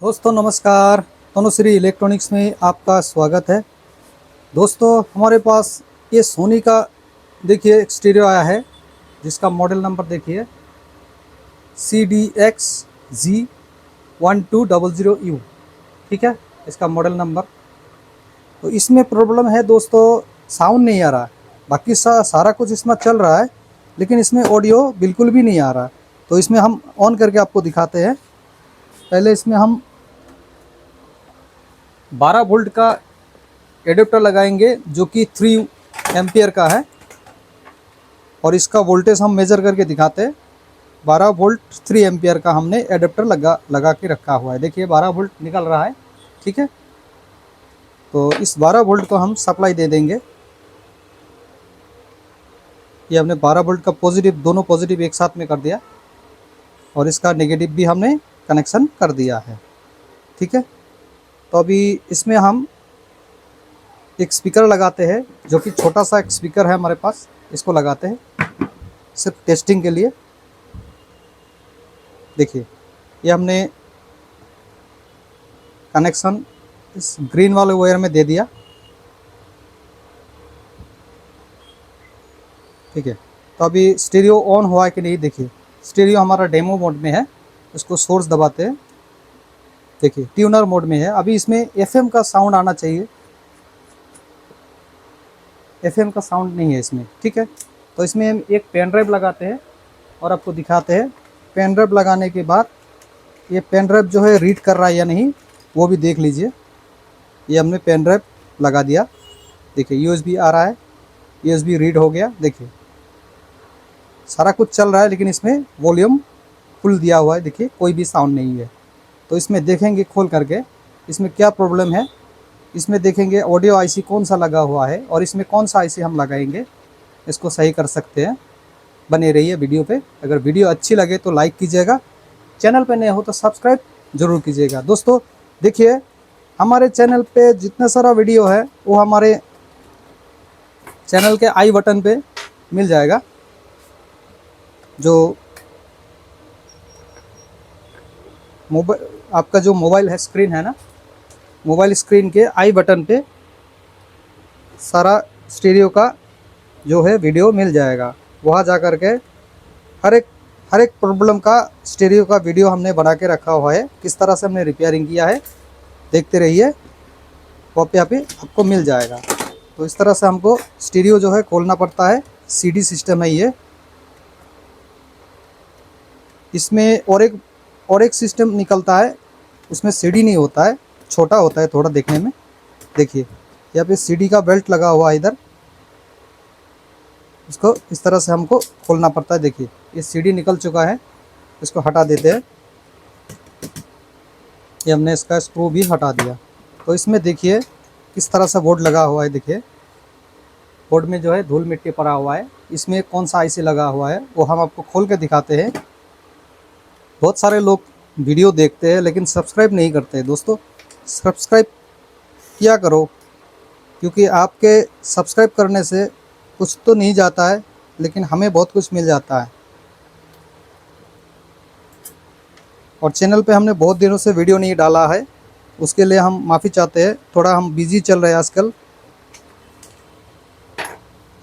दोस्तों नमस्कार। तनुश्री इलेक्ट्रॉनिक्स में आपका स्वागत है। दोस्तों हमारे पास ये सोनी का देखिए एक स्टीरियो आया है जिसका मॉडल नंबर देखिए CDXG1200U। ठीक है, इसका मॉडल नंबर। तो इसमें प्रॉब्लम है दोस्तों, साउंड नहीं आ रहा। बाकी सारा कुछ इसमें चल रहा है, लेकिन इसमें ऑडियो बिल्कुल भी नहीं आ रहा। तो इसमें हम ऑन करके आपको दिखाते हैं। पहले इसमें हम 12 वोल्ट का एडेप्टर लगाएंगे जो कि 3 एम्पियर का है, और इसका वोल्टेज हम मेज़र करके दिखाते हैं। 12 वोल्ट 3 एम्पियर का हमने एडेप्टर लगा के रखा हुआ है। देखिए 12 वोल्ट निकल रहा है। ठीक है, तो इस 12 वोल्ट को हम सप्लाई दे देंगे। ये हमने 12 वोल्ट का पॉजिटिव, दोनों पॉजिटिव एक साथ में कर दिया, और इसका नेगेटिव भी हमने कनेक्शन कर दिया है। ठीक है, तो अभी इसमें हम एक स्पीकर लगाते हैं, जो कि छोटा सा एक स्पीकर है हमारे पास। इसको लगाते हैं सिर्फ टेस्टिंग के लिए। देखिए ये हमने कनेक्शन इस ग्रीन वाले वायर में दे दिया। ठीक है, तो अभी स्टीरियो ऑन हुआ है कि नहीं देखिए। स्टीरियो हमारा डेमो मोड में है, उसको सोर्स दबाते हैं। देखिए ट्यूनर मोड में है। अभी इसमें एफएम का साउंड आना चाहिए, एफएम का साउंड नहीं है इसमें। ठीक है, तो इसमें हम एक पेन ड्राइव लगाते हैं और आपको दिखाते हैं। पेन ड्राइव लगाने के बाद ये पेन ड्राइव जो है रीड कर रहा है या नहीं वो भी देख लीजिए। ये हमने पेन ड्राइव लगा दिया। देखिए यूएसबी आ रहा है, यूएसबी रीड हो गया। देखिए सारा कुछ चल रहा है, लेकिन इसमें वॉल्यूम फुल दिया हुआ है। देखिए कोई भी साउंड नहीं है। तो इसमें देखेंगे खोल करके इसमें क्या प्रॉब्लम है। इसमें देखेंगे ऑडियो आईसी कौन सा लगा हुआ है और इसमें कौन सा आईसी हम लगाएंगे, इसको सही कर सकते हैं। बने रहिए वीडियो पे। अगर वीडियो अच्छी लगे तो लाइक कीजिएगा, चैनल पे नए हो तो सब्सक्राइब जरूर कीजिएगा। दोस्तों देखिए हमारे चैनल पे जितना सारा वीडियो है वो हमारे चैनल के आई बटन पे मिल जाएगा। जो मोबाइल आपका जो मोबाइल है स्क्रीन है ना, मोबाइल स्क्रीन के आई बटन पे सारा स्टीरियो का जो है वीडियो मिल जाएगा। वहाँ जा कर के हर एक प्रॉब्लम का स्टीरियो का वीडियो हमने बना के रखा हुआ है, किस तरह से हमने रिपेयरिंग किया है। देखते रहिए, कॉपी यहाँ पे आपको मिल जाएगा। तो इस तरह से हमको स्टीरियो जो है खोलना पड़ता है। सीडी सिस्टम है ये। इसमें और एक सिस्टम निकलता है, उसमें सीडी नहीं होता है, छोटा होता है थोड़ा देखने में। देखिए यहाँ पे सीडी का बेल्ट लगा हुआ है इधर, इसको इस तरह से हमको खोलना पड़ता है। देखिए ये सीडी निकल चुका है, इसको हटा देते हैं। ये हमने इसका स्क्रू भी हटा दिया। तो इसमें देखिए किस तरह से बोर्ड लगा हुआ है। देखिए बोर्ड में जो है धूल मिट्टी पड़ा हुआ है। इसमें कौन सा आईसी लगा हुआ है वो हम आपको खोल के दिखाते हैं। बहुत सारे लोग वीडियो देखते हैं लेकिन सब्सक्राइब नहीं करते। दोस्तों सब्सक्राइब किया करो, क्योंकि आपके सब्सक्राइब करने से कुछ तो नहीं जाता है, लेकिन हमें बहुत कुछ मिल जाता है। और चैनल पे हमने बहुत दिनों से वीडियो नहीं डाला है, उसके लिए हम माफ़ी चाहते हैं। थोड़ा हम बिज़ी चल रहे हैं आजकल,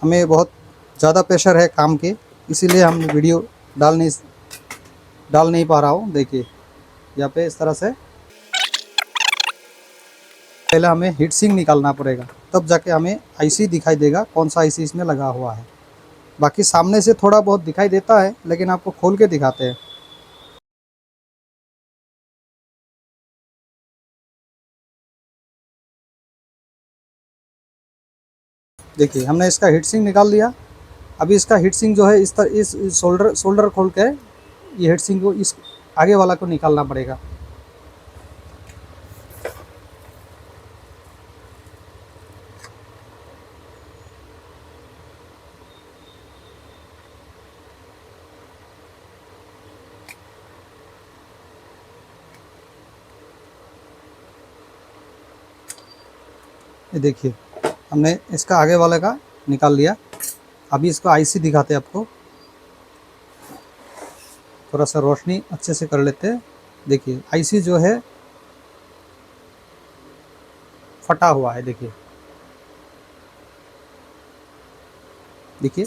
हमें बहुत ज़्यादा प्रेशर है काम के, इसीलिए हम वीडियो डाल नहीं पा रहा हूँ। देखिए यहाँ पे इस तरह से पहले हमें हीट सिंक निकालना पड़ेगा, तब जाके हमें आईसी दिखाई देगा कौन सा आईसी इसमें लगा हुआ है। बाकी सामने से थोड़ा बहुत दिखाई देता है, लेकिन आपको खोल के दिखाते हैं। देखिए हमने इसका हीट सिंक निकाल लिया। अभी इसका हीट सिंक जो है इस शोल्डर खोल के ये हीट सिंक को इस आगे वाला को निकालना पड़ेगा। ये देखिए हमने इसका आगे वाले का निकाल लिया। अभी इसको आईसी दिखाते हैं आपको, थोड़ा सा रोशनी अच्छे से कर लेते हैं। देखिए आईसी जो है फटा हुआ है। देखिए देखिए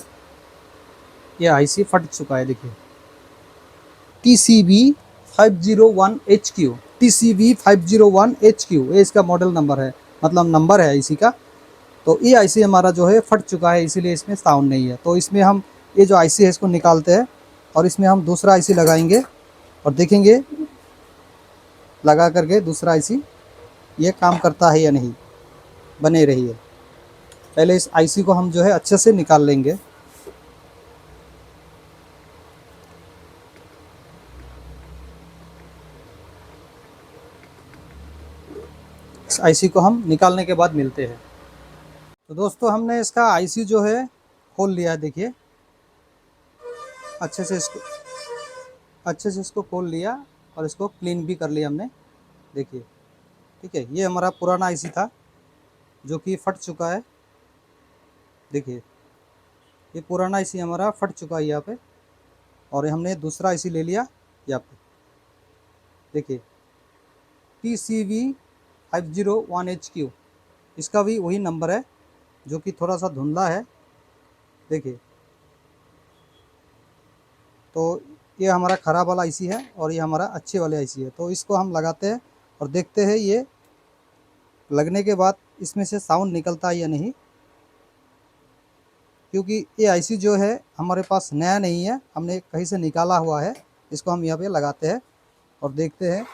ये आईसी फट चुका है। देखिए TCV501HQ, TCV501HQ ये इसका मॉडल नंबर है, मतलब नंबर है इसी का। तो ये आईसी हमारा जो है फट चुका है, इसीलिए इसमें साउंड नहीं है। तो इसमें हम ये जो आईसी है इसको निकालते हैं और इसमें हम दूसरा आईसी लगाएंगे और देखेंगे लगा करके दूसरा आईसी ये काम करता है या नहीं। बने रहिए। पहले इस आईसी को हम जो है अच्छे से निकाल लेंगे। इस आईसी को हम निकालने के बाद मिलते हैं। तो दोस्तों हमने इसका आईसी जो है खोल लिया है। देखिए अच्छे से इसको खोल लिया और इसको क्लीन भी कर लिया हमने। देखिए ठीक है, ये हमारा पुराना आईसी था जो कि फट चुका है। देखिए ये पुराना आईसी हमारा फट चुका है यहाँ पे, और हमने दूसरा आईसी ले लिया यहाँ पे। देखिए TCV501HQ, इसका भी वही नंबर है जो कि थोड़ा सा धुंधला है। देखिए तो ये हमारा ख़राब वाला आईसी है और ये हमारा अच्छे वाले आईसी है। तो इसको हम लगाते हैं और देखते हैं ये लगने के बाद इसमें से साउंड निकलता है या नहीं, क्योंकि ये आईसी जो है हमारे पास नया नहीं है, हमने कहीं से निकाला हुआ है। इसको हम यहाँ पे लगाते हैं और देखते हैं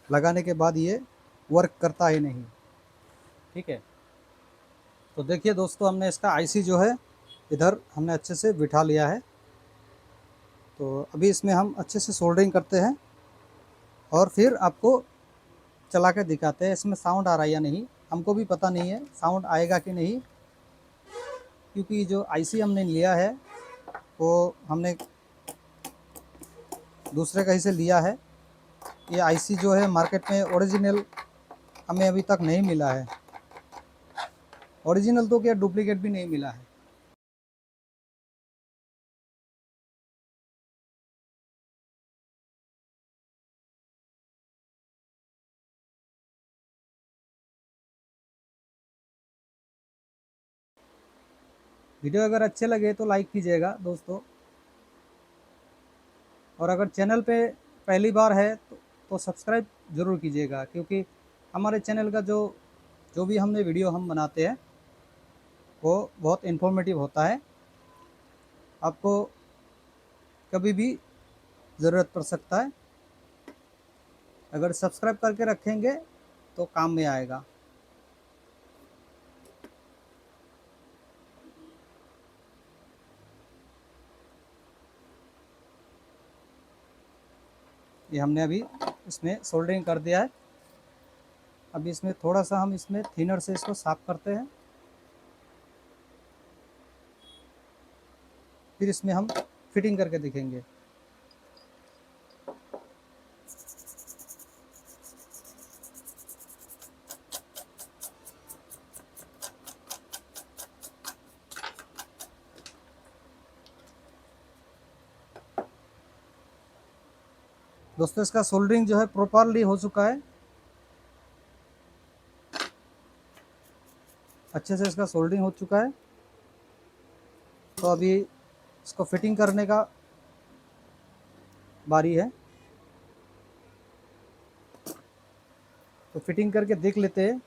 लगाने के बाद ये वर्क करता है नहीं। ठीक है, तो देखिए दोस्तों हमने इसका आईसी जो है इधर हमने अच्छे से बिठा लिया है। तो अभी इसमें हम अच्छे से सोल्डरिंग करते हैं और फिर आपको चला के दिखाते हैं इसमें साउंड आ रहा है या नहीं। हमको भी पता नहीं है साउंड आएगा कि नहीं, क्योंकि जो आईसी हमने लिया है वो हमने दूसरे कहीं से लिया है। ये आईसी जो है मार्केट में ओरिजिनल हमें अभी तक नहीं मिला है। ओरिजिनल तो क्या डुप्लीकेट भी नहीं मिला है। वीडियो अगर अच्छे लगे तो लाइक कीजिएगा दोस्तों, और अगर चैनल पे पहली बार है तो सब्सक्राइब ज़रूर कीजिएगा, क्योंकि हमारे चैनल का जो जो भी हमने वीडियो हम बनाते हैं वो बहुत इन्फॉर्मेटिव होता है। आपको कभी भी ज़रूरत पड़ सकता है, अगर सब्सक्राइब करके रखेंगे तो काम में आएगा। ये हमने अभी इसमें सोल्डरिंग कर दिया है। अभी इसमें थोड़ा सा हम इसमें थिनर से इसको साफ करते हैं, फिर इसमें हम फिटिंग करके दिखेंगे। दोस्तों इसका सोल्डरिंग जो है प्रॉपरली हो चुका है, अच्छे से इसका सोल्डरिंग हो चुका है। तो अभी इसको फिटिंग करने का बारी है। तो फिटिंग करके देख लेते हैं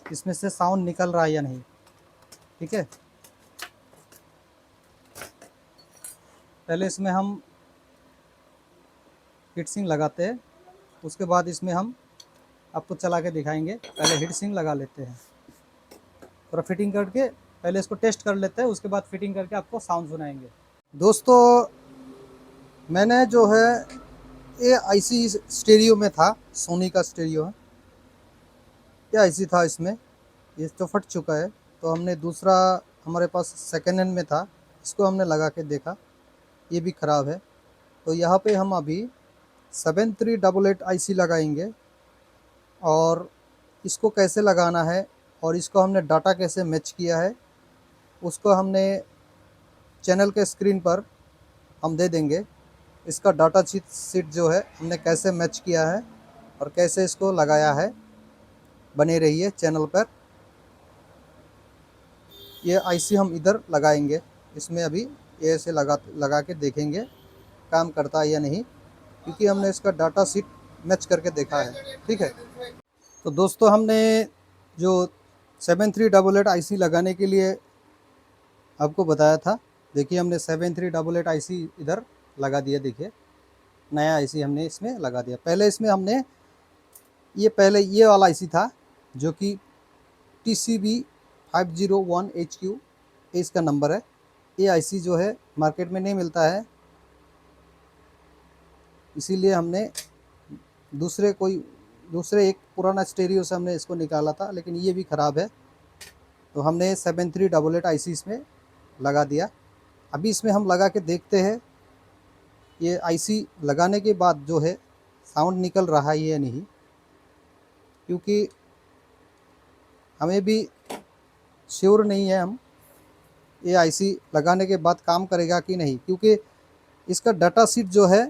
इसमें से साउंड निकल रहा है या नहीं। ठीक है, पहले इसमें हम हीट सिंक लगाते हैं, उसके बाद इसमें हम आपको चला के दिखाएंगे। पहले हीट सिंक लगा लेते हैं, थोड़ा फिटिंग करके पहले इसको टेस्ट कर लेते हैं, उसके बाद फिटिंग करके आपको साउंड सुनाएंगे। दोस्तों मैंने जो है ये आईसी स्टीरियो में था, सोनी का स्टीरियो है, ये आईसी था इसमें, ये तो फट चुका है। तो हमने दूसरा हमारे पास सेकेंड हैंड में था, इसको हमने लगा के देखा, ये भी ख़राब है। तो यहाँ पे हम अभी 7388 आईसी लगाएंगे और इसको कैसे लगाना है और इसको हमने डाटा कैसे मैच किया है उसको हमने चैनल के स्क्रीन पर हम दे देंगे। इसका डाटा सीट जो है हमने कैसे मैच किया है और कैसे इसको लगाया है बने रहिए चैनल पर। ये आईसी हम इधर लगाएंगे, इसमें अभी ये ऐसे लगा के देखेंगे काम करता है या नहीं, क्योंकि हमने इसका डाटा शीट मैच करके देखा है। ठीक है, तो दोस्तों हमने जो 7388 आईसी लगाने के लिए आपको बताया था, देखिए हमने 7388 आईसी इधर लगा दिया। देखिए नया आईसी हमने इसमें लगा दिया। पहले इसमें हमने पहले ये वाला आईसी था जो कि TCB 501HQ इसका नंबर है। ये आईसी जो है मार्केट में नहीं मिलता है, इसीलिए हमने दूसरे एक पुराना स्टेरियो से हमने इसको निकाला था, लेकिन ये भी ख़राब है, तो हमने 7388 आईसी इसमें लगा दिया। अभी इसमें हम लगा के देखते हैं ये आईसी लगाने के बाद जो है साउंड निकल रहा है या नहीं, क्योंकि हमें भी श्योर नहीं है हम ये आईसी लगाने के बाद काम करेगा कि नहीं, क्योंकि इसका डाटा शीट जो है,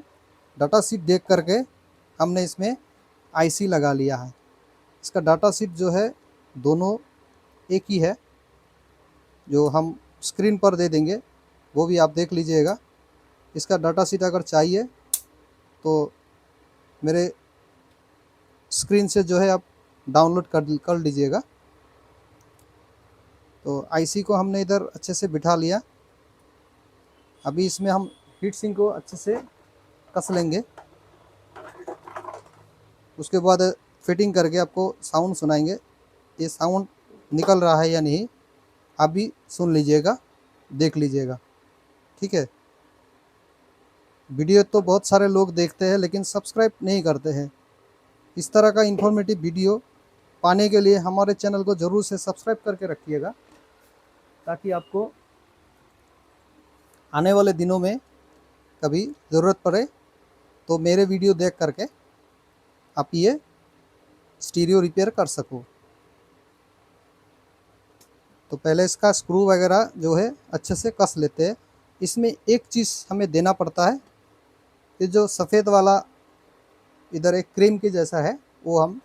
डाटा शीट देख करके हमने इसमें आईसी लगा लिया है। इसका डाटा शीट जो है दोनों एक ही है, जो हम स्क्रीन पर दे देंगे वो भी आप देख लीजिएगा। इसका डाटा शीट अगर चाहिए तो मेरे स्क्रीन से जो है आप डाउनलोड कर लीजिएगा। तो आईसी को हमने इधर अच्छे से बिठा लिया। अभी इसमें हम हीट सिंक को अच्छे से कस लेंगे, उसके बाद फिटिंग करके आपको साउंड सुनाएंगे। ये साउंड निकल रहा है या नहीं आप भी सुन लीजिएगा, देख लीजिएगा। ठीक है, वीडियो तो बहुत सारे लोग देखते हैं लेकिन सब्सक्राइब नहीं करते हैं। इस तरह का इन्फॉर्मेटिव वीडियो पाने के लिए हमारे चैनल को ज़रूर से सब्सक्राइब करके रखिएगा, ताकि आपको आने वाले दिनों में कभी ज़रूरत पड़े तो मेरे वीडियो देख करके आप ये स्टीरियो रिपेयर कर सको। तो पहले इसका स्क्रू वगैरह जो है अच्छे से कस लेते हैं। इसमें एक चीज़ हमें देना पड़ता है, ये जो सफ़ेद वाला इधर एक क्रीम के जैसा है वो हम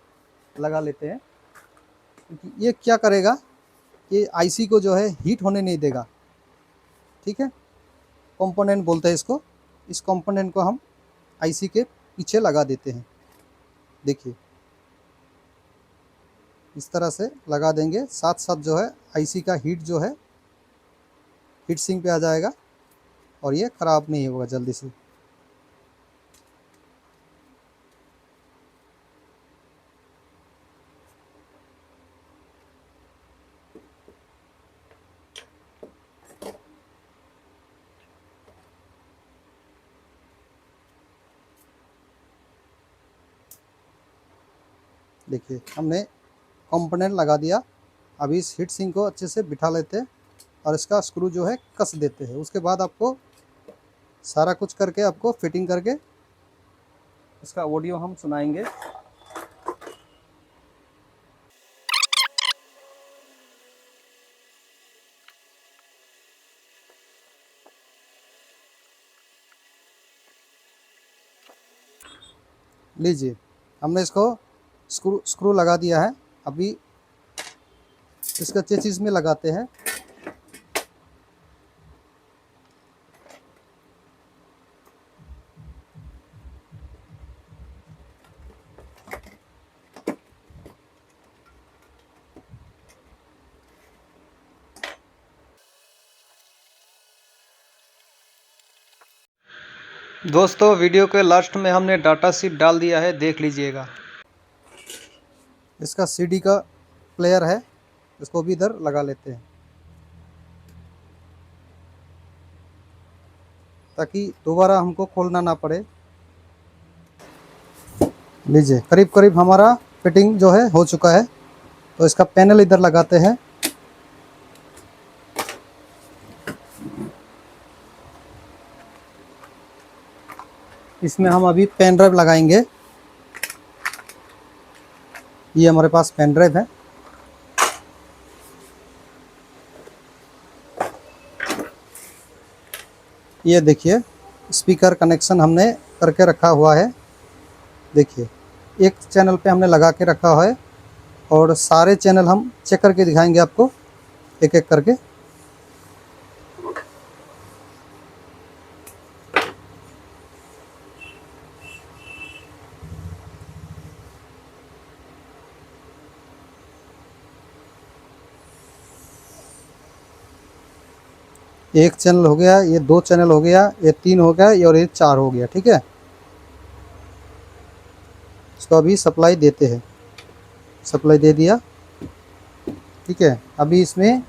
लगा लेते हैं, क्योंकि ये क्या करेगा, ये आईसी को जो है हीट होने नहीं देगा। ठीक है, कंपोनेंट बोलते हैं इसको। इस कंपोनेंट को हम आईसी के पीछे लगा देते हैं। देखिए इस तरह से लगा देंगे, साथ साथ जो है आईसी का हीट जो है हीट सिंक पे आ जाएगा और ये ख़राब नहीं होगा जल्दी से। देखिए हमने कंपोनेंट लगा दिया। अभी इस हीट सिंक को अच्छे से बिठा लेते हैं और इसका स्क्रू जो है कस देते हैं। उसके बाद आपको सारा कुछ करके आपको फिटिंग करके इसका ऑडियो हम सुनाएंगे। लीजिए हमने इसको स्क्रू लगा दिया है। अभी इसका चेसिस में लगाते हैं। दोस्तों वीडियो के लास्ट में हमने डाटा शीट डाल दिया है, देख लीजिएगा। इसका सीडी का प्लेयर है, इसको भी इधर लगा लेते हैं ताकि दोबारा हमको खोलना ना पड़े। लीजिए करीब करीब हमारा फिटिंग जो है हो चुका है। तो इसका पैनल इधर लगाते हैं। इसमें हम अभी पेन ड्राइव लगाएंगे। ये हमारे पास पेन ड्राइव है। ये देखिए स्पीकर कनेक्शन हमने करके रखा हुआ है। देखिए एक चैनल पे हमने लगा के रखा है और सारे चैनल हम चेक करके दिखाएंगे आपको एक एक करके। एक चैनल हो गया, ये 2 चैनल हो गया, ये 3 हो गया और ये 4 हो गया। ठीक है, इसको अभी सप्लाई देते हैं। सप्लाई दे दिया। ठीक है, अभी इसमें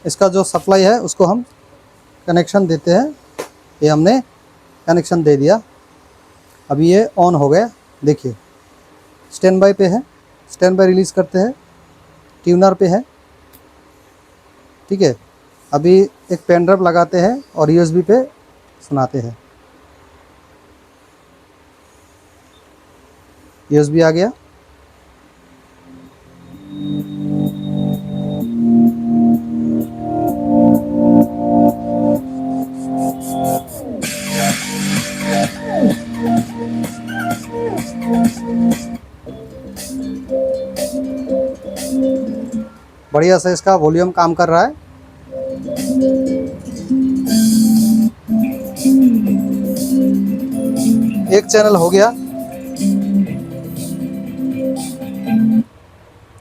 इसका जो सप्लाई है उसको हम कनेक्शन देते हैं। ये हमने कनेक्शन दे दिया। अभी ये ऑन हो गया। देखिए स्टैंड बाय पे है, स्टैंड बाय रिलीज़ करते हैं, ट्यूनर पे है। ठीक है, अभी एक पेन ड्राइव लगाते हैं और यूएसबी पे सुनाते हैं। यूएसबी आ गया। बढ़िया से इसका वॉल्यूम काम कर रहा है। एक चैनल हो गया।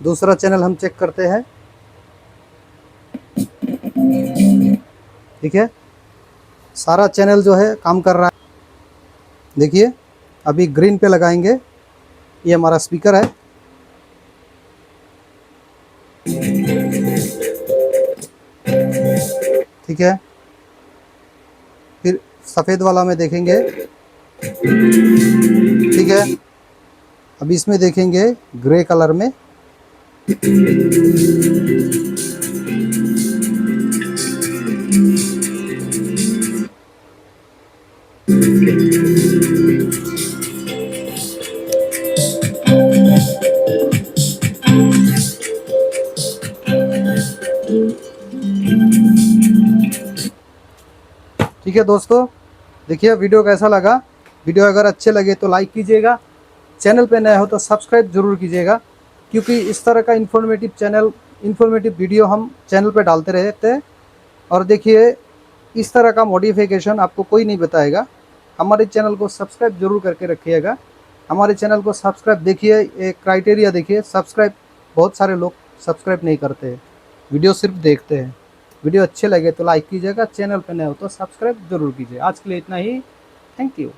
दूसरा चैनल हम चेक करते हैं। ठीक है, सारा चैनल जो है काम कर रहा है। देखिए अभी ग्रीन पे लगाएंगे। ये हमारा स्पीकर है। ठीक है, फिर सफ़ेद वाला में देखेंगे। ठीक है, अभी इसमें देखेंगे ग्रे कलर में। ठीक है दोस्तों, देखिए वीडियो कैसा लगा। वीडियो अगर अच्छे लगे तो लाइक कीजिएगा, चैनल पे नए हो तो सब्सक्राइब जरूर कीजिएगा, क्योंकि इस तरह का इन्फॉर्मेटिव वीडियो हम चैनल पे डालते रहते हैं। और देखिए इस तरह का मॉडिफिकेशन आपको कोई नहीं बताएगा। हमारे चैनल को सब्सक्राइब जरूर करके रखिएगा। हमारे चैनल को सब्सक्राइब, देखिए एक क्राइटेरिया देखिए, सब्सक्राइब बहुत सारे लोग सब्सक्राइब नहीं करते हैं, वीडियो सिर्फ देखते हैं। वीडियो अच्छे लगे तो लाइक कीजिएगा, चैनल पर नए हो तो सब्सक्राइब जरूर कीजिए। आज के लिए इतना ही, थैंक यू।